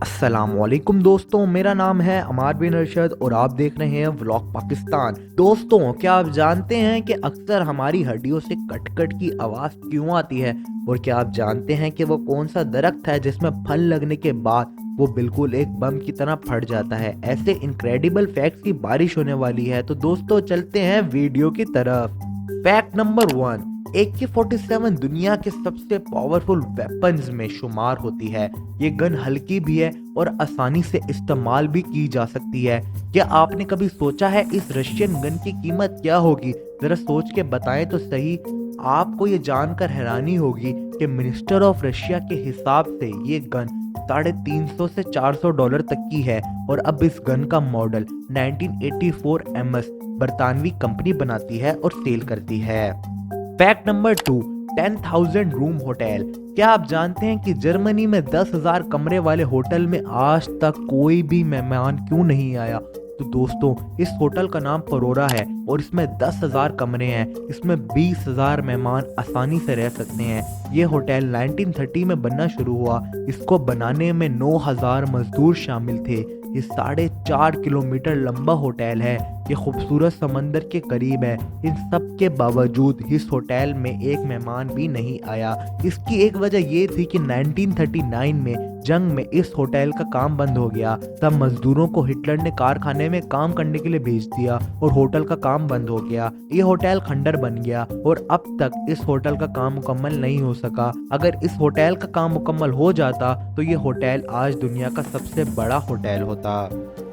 अस्सलामुअलैकुम दोस्तों, मेरा नाम है अमार बिन अरशद और आप देख रहे हैं व्लॉग पाकिस्तान। दोस्तों, क्या आप जानते हैं कि अक्सर हमारी हड्डियों से कट कट की आवाज़ क्यों आती है? और क्या आप जानते हैं कि वो कौन सा दरख्त है जिसमें फल लगने के बाद वो बिल्कुल एक बम की तरह फट जाता है? ऐसे इनक्रेडिबल फैक्ट्स की बारिश होने वाली है, तो दोस्तों चलते हैं वीडियो की तरफ। फैक्ट नंबर 1, AK-47 दुनिया के सबसे पावरफुल वेपन्स में शुमार होती है। ये गन हल्की भी है और आसानी से इस्तेमाल भी की जा सकती है। क्या आपने कभी सोचा है इस रशियन गन की कीमत क्या होगी? जरा सोच के बताएं तो सही। आपको ये जानकर हैरानी होगी कि मिनिस्टर ऑफ रशिया के हिसाब से ये गन $350 से $400 तक की है। और अब इस गन का मॉडल 1984 MS बरतानवी कंपनी बनाती है और सेल करती है। Fact number 2, 10,000 room hotel. क्या आप जानते हैं कि जर्मनी में 10,000 कमरे वाले होटल में आज तक कोई भी मेहमान क्यों नहीं आया? तो दोस्तों, इस होटल का नाम परोरा है और इसमें 10,000 कमरे हैं। इसमें 20,000 मेहमान आसानी से रह सकते हैं। ये होटल 1930 में बनना शुरू हुआ। इसको बनाने में 9,000 मजदूर शामिल थे। ये 4.5 किलोमीटर लंबा होटल है। ये खूबसूरत समंदर के करीब है। इन सब के बावजूद इस होटल में एक मेहमान भी नहीं आया। इसकी एक वजह ये थी कि 1939 में जंग में इस होटल का काम बंद हो गया। तब मजदूरों को हिटलर ने कारखाने में काम करने के लिए भेज दिया और होटल का काम बंद हो गया। ये होटल खंडर बन गया और अब तक इस होटल का काम मुकम्मल नहीं हो सका। अगर इस होटल का काम मुकम्मल हो जाता तो ये होटल आज दुनिया का सबसे बड़ा होटल होता।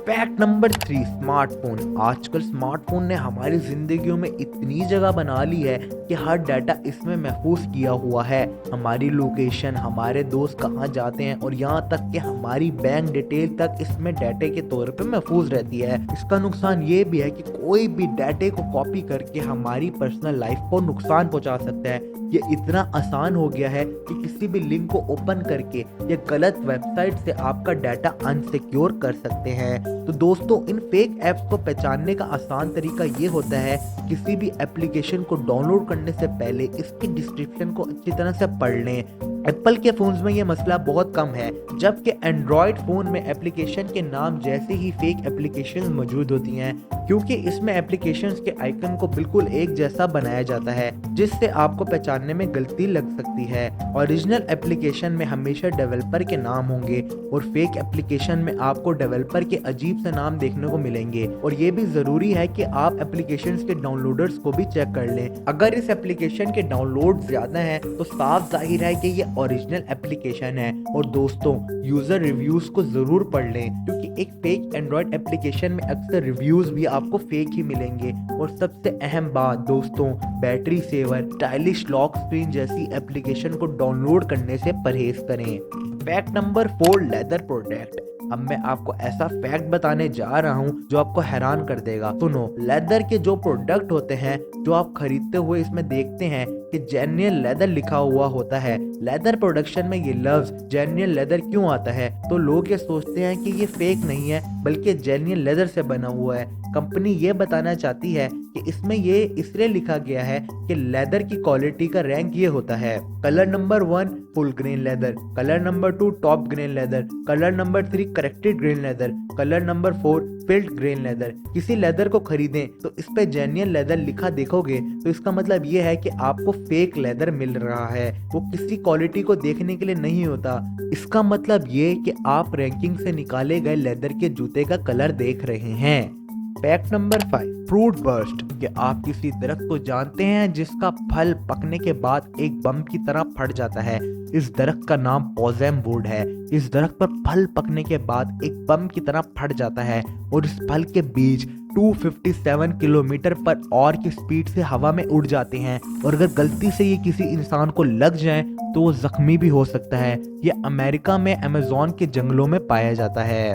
Fact number 3, smartphone. आजकल स्मार्टफोन ने हमारी जिंदगियों में इतनी जगह बना ली है कि हर डाटा इसमें महफूज किया हुआ है। हमारी लोकेशन, हमारे दोस्त कहाँ जाते हैं और यहाँ तक कि हमारी बैंक डिटेल तक इसमें डाटे के तौर पे महफूज रहती है। इसका नुकसान ये भी है कि कोई भी डाटे को कॉपी करके हमारी पर्सनल लाइफ को नुकसान पहुँचा सकता है। ये इतना आसान हो गया है कि किसी भी लिंक को ओपन करके या गलत वेबसाइट से आपका डाटा अनसिक्योर कर सकते हैं। तो दोस्तों, इन फेक ऐप्स को पहचानने का आसान तरीका ये होता है किसी भी एप्लीकेशन को डाउनलोड करने से पहले इसकी डिस्क्रिप्शन को अच्छी तरह से पढ़ लें। एप्पल के फोन्स में ये मसला बहुत कम है, जबकि एंड्रॉयड फोन में एप्लीकेशन के नाम जैसे ही फेक एप्लीकेशन मौजूद होती हैं, क्योंकि इसमें एप्लीकेशंस के आइकन को बिल्कुल एक जैसा बनाया जाता है, जिससे आपको पहचानने में गलती लग सकती है। ओरिजिनल एप्लीकेशन में हमेशा डेवलपर के नाम होंगे और फेक एप्लीकेशन में आपको डेवलपर के अजीब से नाम देखने को मिलेंगे। और ये भी जरूरी है कि आप एप्लीकेशंस के डाउनलोडर्स को भी चेक कर लें। अगर इस एप्लीकेशन के डाउनलोड ज्यादा हैं तो साफ जाहिर है कि ये ओरिजिनल एप्लीकेशन है। और दोस्तों, यूजर रिव्यूज को जरूर पढ़ लें, क्योंकि एक फेक एंड्रॉयड एप्लीकेशन में अक्सर रिव्यूज भी आपको फेक ही मिलेंगे। और सबसे अहम बात दोस्तों, battery saver, stylish lock screen जैसी एप्लीकेशन को डाउनलोड करने से परहेज करें। Fact number 4, leather product. अब मैं आपको ऐसा फैक्ट बताने जा रहा हूँ जो आपको हैरान कर देगा। सुनो, लेदर के जो प्रोडक्ट होते हैं जो आप खरीदते हुए इसमें देखते हैं कि जेन्युइन लेदर लिखा हुआ होता है। लेदर प्रोडक्शन में ये लफ्ज जेन्युइन लेदर क्यों आता है? तो लोग ये सोचते हैं कि ये फेक नहीं है बल्कि जेन्युइन लेदर से बना हुआ है। कंपनी ये बताना चाहती है कि इसमें ये इसलिए लिखा गया है कि लेदर की क्वालिटी का रैंक ये होता है: colour number 1 full grain leather, colour number 2 top grain leather, colour number 3 corrected grain leather, colour number 4 field grain leather. किसी लेदर को खरीदें तो इस पे जेन्युइन लेदर लिखा देखोगे तो इसका मतलब ये है कि आपको फेक लेदर मिल रहा है। वो किसी क्वालिटी को देखने के लिए नहीं होता। इसका मतलब ये कि आप रैंकिंग से निकाले गए लेदर के जूते का कलर देख रहे हैं। Fact number 5, fruit burst. कि आप किसी दरख्त को जानते हैं जिसका फल पकने के बाद एक बम की तरह फट जाता है? इस दरख्त का नाम पोजेम वुड है। इस दरख्त पर फल पकने के बाद एक बम की तरह फट जाता है और इस फल के बीज 257 किलोमीटर पर और की स्पीड से हवा में उड़ जाते हैं। और अगर गलती से ये किसी इंसान को लग जाए तो वो जख्मी भी हो सकता है। ये अमेरिका में अमेज़न के जंगलों में पाया जाता है।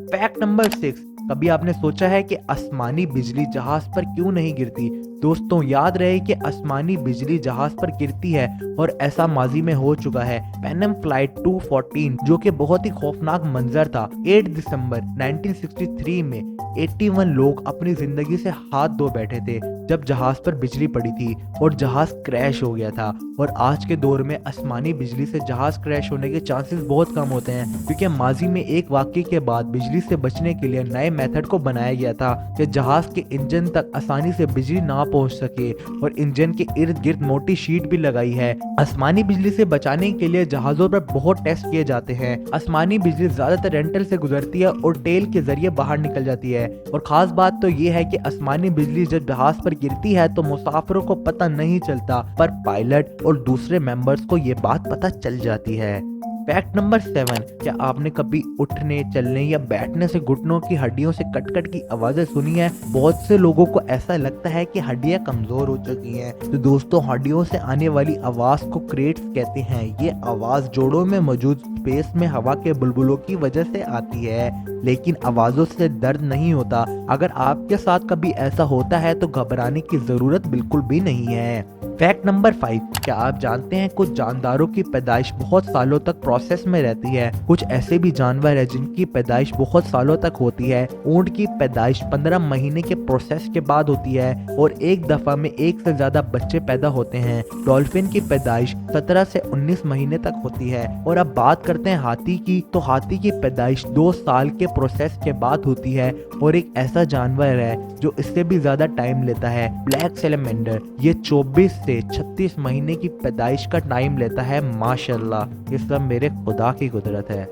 फैक्ट नंबर 6, कभी आपने सोचा है कि आसमानी बिजली जहाज पर क्यों नहीं गिरती? दोस्तों, याद रहे कि आसमानी बिजली जहाज पर गिरती है और ऐसा माजी में हो चुका है। पैनम फ्लाइट 214 जो कि बहुत ही खौफनाक मंजर था, 8 दिसंबर 1963 में 81 लोग अपनी जिंदगी से हाथ धो बैठे थे। जब जहाज पर बिजली पड़ी थी और जहाज क्रैश हो गया था। और आज के दौर में आसमानी बिजली से जहाज क्रैश होने के चांसेस बहुत कम होते हैं, क्योंकि माजी में एक वाकये के बाद बिजली से बचने के लिए नए मेथड को बनाया गया था कि जहाज के इंजन तक आसानी से बिजली ना पहुंच सके, और इंजन के इर्द गिर्द मोटी शीट भी लगाई है। आसमानी बिजली से बचाने के लिए जहाजों पर बहुत टेस्ट किए जाते हैं। आसमानी बिजली ज्यादातर रेंटल से गुजरती है और टेल के जरिए बाहर निकल जाती है। और खास बात तो ये है कि आसमानी बिजली जब जहाज पर गिरती है तो मुसाफिरों को पता नहीं चलता, पर पायलट और दूसरे मेंबर्स को ये बात पता चल जाती है। फैक्ट नंबर 7, क्या आपने कभी उठने, चलने या बैठने से घुटनों की हड्डियों से कट-कट की आवाजें सुनी है? बहुत से लोगों को ऐसा लगता है कि हड्डियां कमजोर हो चुकी हैं। तो दोस्तों, हड्डियों से आने वाली आवाज को क्रेट्स कहते हैं। ये आवाज जोड़ों में मौजूद स्पेस में हवा के बुलबुलों की वजह से आती है, लेकिन आवाजों से दर्द नहीं होता। अगर आपके साथ कभी ऐसा होता है तो घबराने की जरूरत बिल्कुल भी नहीं है। फैक्ट नंबर 5, क्या आप जानते हैं कुछ जानदारों की पैदाइश बहुत सालों तक प्रोसेस में रहती है। कुछ ऐसे भी जानवर हैं जिनकी पैदाइश बहुत सालों तक होती है। ऊंट की पैदाइश 15 महीने के प्रोसेस के बाद होती है और एक दफा में 1 से ज्यादा बच्चे पैदा होते हैं। डॉल्फिन की पैदाइश 17 से 19 महीने तक होती है। और अब बात करते हैं हाथी की, तो हाथी की पैदाइश 2 साल के प्रोसेस के बाद होती है। और एक ऐसा जानवर है जो इससे भी ज्यादा टाइम लेता है, ब्लैक सैलमेंडर। ये 24 से 36 महीने की पैदाइश का टाइम लेता है। माशाल्लाह, ये सब मेरे खुदा की कुदरत है।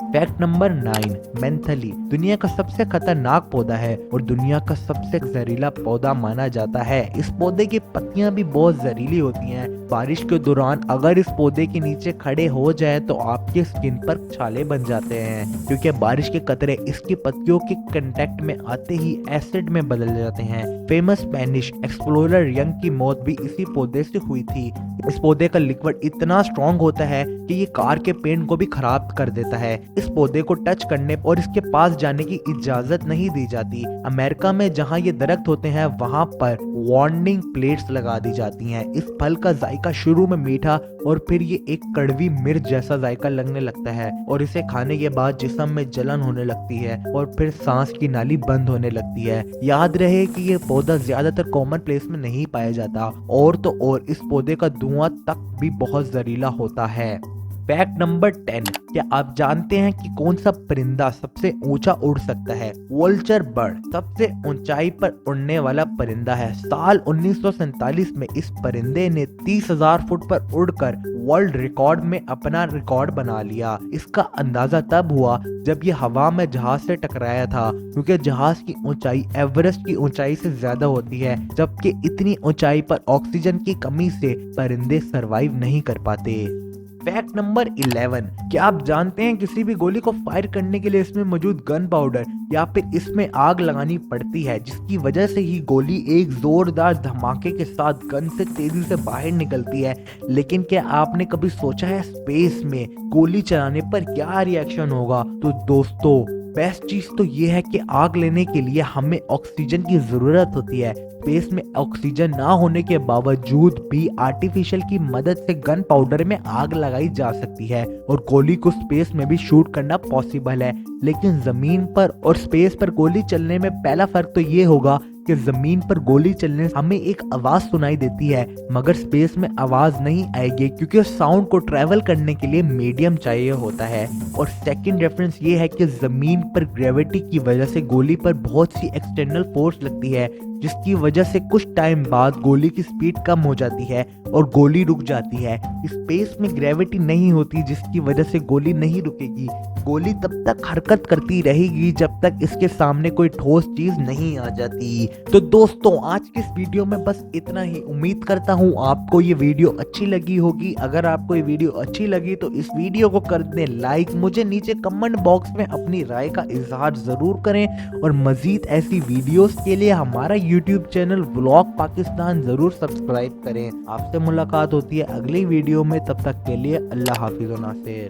फैक्ट नंबर 9, मेंथली दुनिया का सबसे खतरनाक पौधा है और दुनिया का सबसे जहरीला पौधा माना जाता है। इस पौधे की पत्तियां भी बहुत जहरीली होती हैं। बारिश के दौरान अगर इस पौधे के नीचे खड़े हो जाए तो आपके स्किन पर छाले बन जाते हैं, क्योंकि बारिश के कतरे इसकी पत्तियों के कांटेक्ट में आते ही एसिड में बदल जाते हैं। फेमस स्पेनिश एक्सप्लोरर यंग की मौत भी इसी पौधे से हुई थी। इस पौधे का लिक्विड इतना स्ट्रॉन्ग होता है कि ये कार के पेंट को भी खराब कर देता है। इस पौधे को टच करने और इसके पास जाने की इजाजत नहीं दी जाती। अमेरिका में जहां ये दरख्त होते हैं वहां पर वार्निंग प्लेट्स लगा दी जाती हैं। इस फल का जायका शुरू में मीठा और फिर ये एक कड़वी मिर्च जैसा जायका लगने लगता है, और इसे खाने के बाद जिस्म में जलन होने लगती है और फिर सांस की नाली बंद होने लगती है। याद रहे कि ये पौधा ज्यादातर कॉमन प्लेस में नहीं पाया जाता, और तो और इस पौधे का धुआं तक भी बहुत जहरीला होता है। फैक्ट नंबर 10, क्या आप जानते हैं कि कौन सा परिंदा सबसे ऊंचा उड़ सकता है? वोल्चर बर्ड सबसे ऊंचाई पर उड़ने वाला परिंदा है। साल 1947 में इस परिंदे ने 30,000 फुट पर उड़कर वर्ल्ड रिकॉर्ड में अपना रिकॉर्ड बना लिया। इसका अंदाजा तब हुआ जब ये हवा में जहाज से टकराया था, क्योंकि जहाज की ऊंचाई एवरेस्ट की ऊंचाई से ज्यादा होती है, जबकि इतनी ऊंचाई पर ऑक्सीजन की कमी से परिंदे सरवाइव नहीं कर पाते। फैक्ट नंबर 11, क्या आप जानते हैं किसी भी गोली को फायर करने के लिए इसमें मौजूद गन पाउडर या फिर इसमें आग लगानी पड़ती है, जिसकी वजह से ही गोली एक जोरदार धमाके के साथ गन से तेजी से बाहर निकलती है। लेकिन क्या आपने कभी सोचा है स्पेस में गोली चलाने पर क्या रिएक्शन होगा? तो दोस्तों, बेस्ट चीज तो ये है कि आग लेने के लिए हमें ऑक्सीजन की जरूरत होती है। स्पेस में ऑक्सीजन ना होने के बावजूद भी आर्टिफिशियल की मदद से गन पाउडर में आग लगाई जा सकती है और गोली को स्पेस में भी शूट करना पॉसिबल है। लेकिन जमीन पर और स्पेस पर गोली चलने में पहला फर्क तो ये होगा कि जमीन पर गोली चलने से हमें एक आवाज सुनाई देती है, मगर स्पेस में आवाज नहीं आएगी, क्योंकि साउंड को ट्रेवल करने के लिए मीडियम चाहिए होता है। और सेकंड रेफरेंस ये है कि जमीन पर ग्रेविटी की वजह से गोली पर बहुत सी एक्सटर्नल फोर्स लगती है, जिसकी वजह से कुछ टाइम बाद गोली की स्पीड कम हो जाती है और गोली रुक जाती है। स्पेस में ग्रेविटी नहीं होती, जिसकी वजह से गोली नहीं रुकेगी। गोली तब तक हरकत करती रहेगी जब तक इसके सामने कोई ठोस चीज नहीं आ जाती। तो दोस्तों, आज की इस वीडियो में बस इतना ही। उम्मीद करता हूँ आपको ये वीडियो अच्छी लगी होगी। अगर आपको ये वीडियो अच्छी लगी तो इस वीडियो को कर दें लाइक। मुझे नीचे कमेंट बॉक्स में अपनी राय का इजहार जरूर करें और मजीद ऐसी वीडियोस के लिए हमारा यूट्यूब चैनल व्लॉग पाकिस्तान जरूर सब्सक्राइब करें। आपसे मुलाकात होती है अगली वीडियो में, तब तक के लिए अल्लाह हाफिज़ व नासिर।